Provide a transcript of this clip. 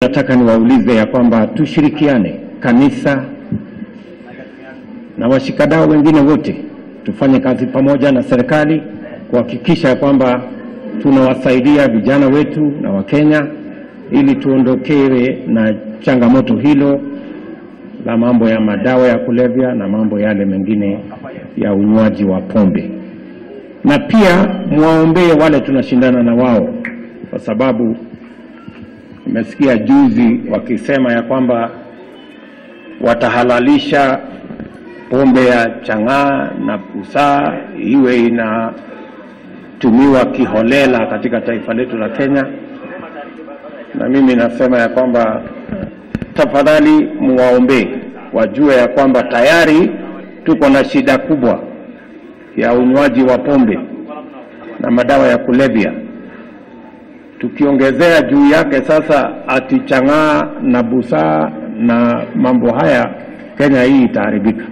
Nataka niwaulize ya kwamba tushirikiane, kanisa na washikadau wengine wote, tufanye kazi pamoja na serikali kuhakikisha kwamba tunawasaidia vijana wetu na Wakenya ili tuondokewe na changamoto hilo la mambo ya madawa ya kulevya na mambo yale mengine ya unywaji wa pombe. Na pia muwaombee wale tunashindana na wao, kwa sababu nimesikia juzi wakisema ya kwamba watahalalisha pombe ya chang'aa na pusaa iwe inatumiwa kiholela katika taifa letu la Kenya. Na mimi nasema ya kwamba tafadhali muwaombee, wajue ya kwamba tayari tuko na shida kubwa ya unywaji wa pombe na madawa ya kulevya. Tukiongezea juu yake sasa ati chang'aa na busaa na mambo haya, Kenya hii itaharibika.